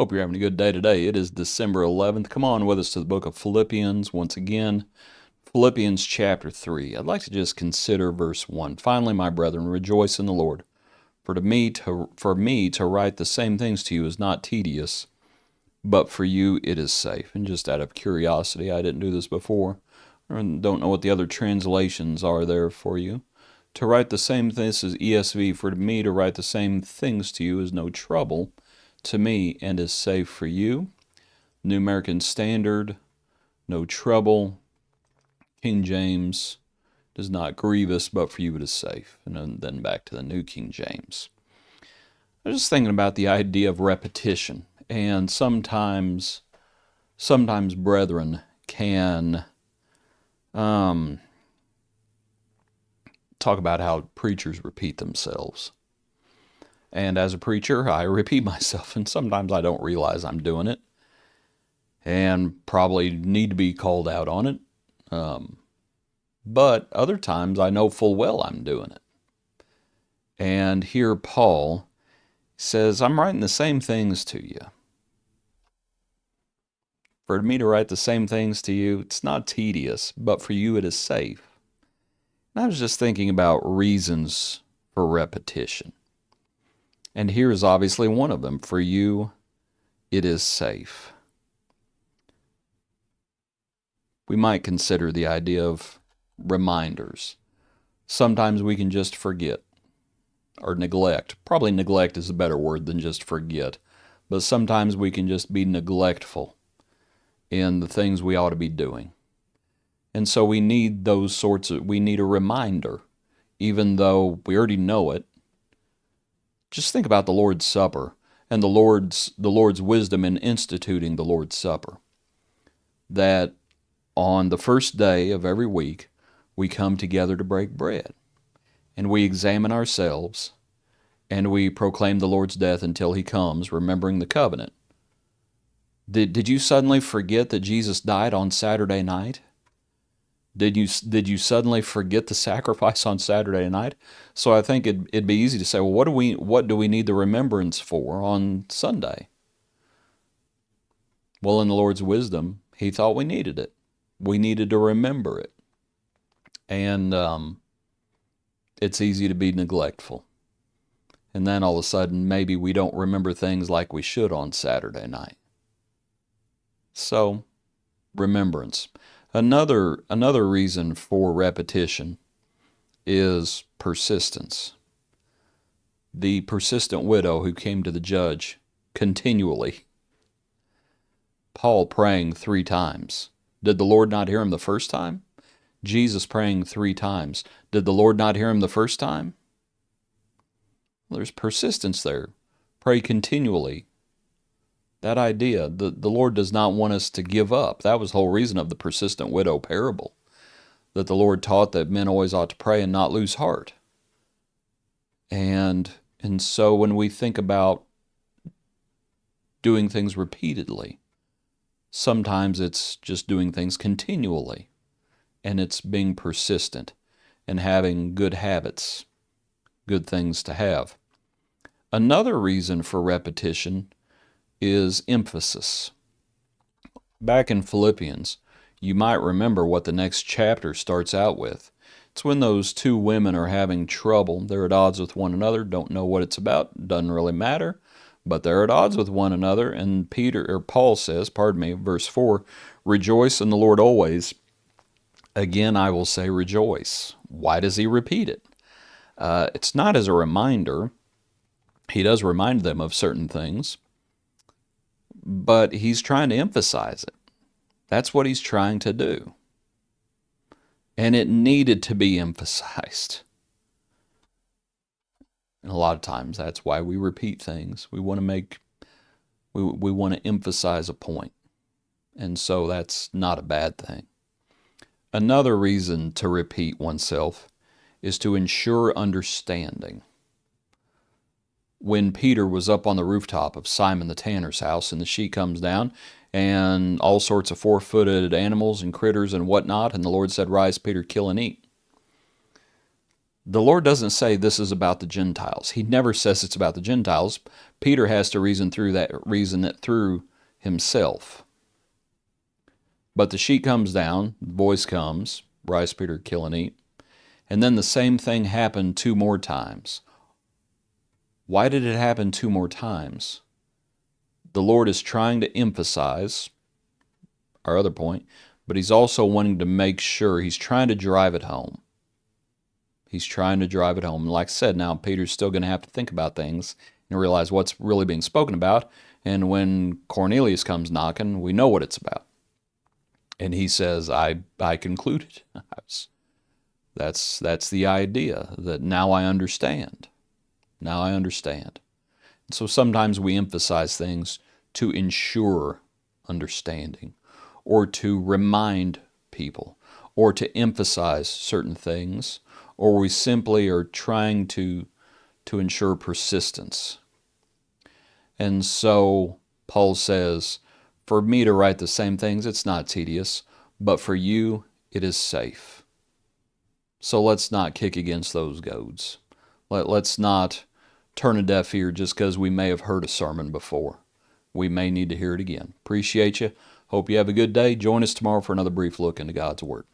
Hope you're having a good day today. It is December 11th. Come on with us to the book of Philippians once again. Philippians chapter 3. I'd like to just consider verse 1. Finally, my brethren, rejoice in the Lord. For me to write the same things to you is not tedious, but for you it is safe. And just out of curiosity, I didn't do this before. I don't know what the other translations are there for you. To write the same things as ESV, for me to write the same things to you is no trouble to me and is safe for you. New American Standard, no trouble. King James, does not grieve us, but for you it is safe. And then back to the New King James. I was just thinking about the idea of repetition, and sometimes brethren can talk about how preachers repeat themselves. And as a preacher, I repeat myself, and sometimes I don't realize I'm doing it, and probably need to be called out on it. But other times I know full well I'm doing it. And here Paul says, I'm writing the same things to you. For me to write the same things to you, it's not tedious, but for you it is safe. And I was just thinking about reasons for repetition. And here is obviously one of them. For you, it is safe. We might consider the idea of reminders. Sometimes we can just forget or neglect. Probably neglect is a better word than just forget. But sometimes we can just be neglectful in the things we ought to be doing. And so we need we need a reminder, even though we already know it. Just think about the Lord's Supper and the Lord's wisdom in instituting the Lord's Supper. That on the first day of every week, we come together to break bread, and we examine ourselves, and we proclaim the Lord's death until He comes, remembering the covenant. Did you suddenly forget that Jesus died on Saturday night? Did you suddenly forget the sacrifice on Saturday night? So I think it'd be easy to say, well, what do we need the remembrance for on Sunday? Well, in the Lord's wisdom, He thought we needed it. We needed to remember it. And it's easy to be neglectful. And then all of a sudden, maybe we don't remember things like we should on Saturday night. So, remembrance. Another reason for repetition is persistence. The persistent widow who came to the judge continually. Paul praying 3 times. Did the Lord not hear him the first time? Jesus praying 3 times. Did the Lord not hear him the first time? Well, there's persistence there. Pray continually. That idea, the Lord does not want us to give up. That was the whole reason of the persistent widow parable, that the Lord taught that men always ought to pray and not lose heart. And so when we think about doing things repeatedly, sometimes it's just doing things continually, and it's being persistent and having good habits, good things to have. Another reason for repetition is emphasis. Back in Philippians, you might remember what the next chapter starts out with. It's when those 2 women are having trouble. They're at odds with one another, don't know what it's about, doesn't really matter, but they're at odds with one another, and Paul says, verse 4, rejoice in the Lord always. Again, I will say rejoice. Why does he repeat it? It's not as a reminder. He does remind them of certain things, but he's trying to emphasize it. That's what he's trying to do. And it needed to be emphasized. And a lot of times that's why we repeat things. We want to emphasize a point. And so that's not a bad thing. Another reason to repeat oneself is to ensure understanding. When Peter was up on the rooftop of Simon the tanner's house and the sheet comes down and all sorts of 4-footed animals and critters and whatnot, and the Lord said, rise, Peter, kill and eat. The Lord doesn't say this is about the Gentiles. He never says it's about the Gentiles. Peter has to reason it through himself. But the sheet comes down, the voice comes, rise Peter, kill and eat. And then the same thing happened 2 more times. Why did it happen 2 more times? The Lord is trying to emphasize our other point, but he's also wanting to make sure, he's trying to drive it home. He's trying to drive it home. Like I said, now Peter's still going to have to think about things and realize what's really being spoken about. And when Cornelius comes knocking, we know what it's about. And he says, I concluded. That's the idea, that now I understand. Now I understand. So sometimes we emphasize things to ensure understanding, or to remind people, or to emphasize certain things, or we simply are trying to ensure persistence. And so Paul says, for me to write the same things, it's not tedious, but for you, it is safe. So let's not kick against those goads. Let's not turn a deaf ear just because we may have heard a sermon before. We may need to hear it again. Appreciate you. Hope you have a good day. Join us tomorrow for another brief look into God's Word.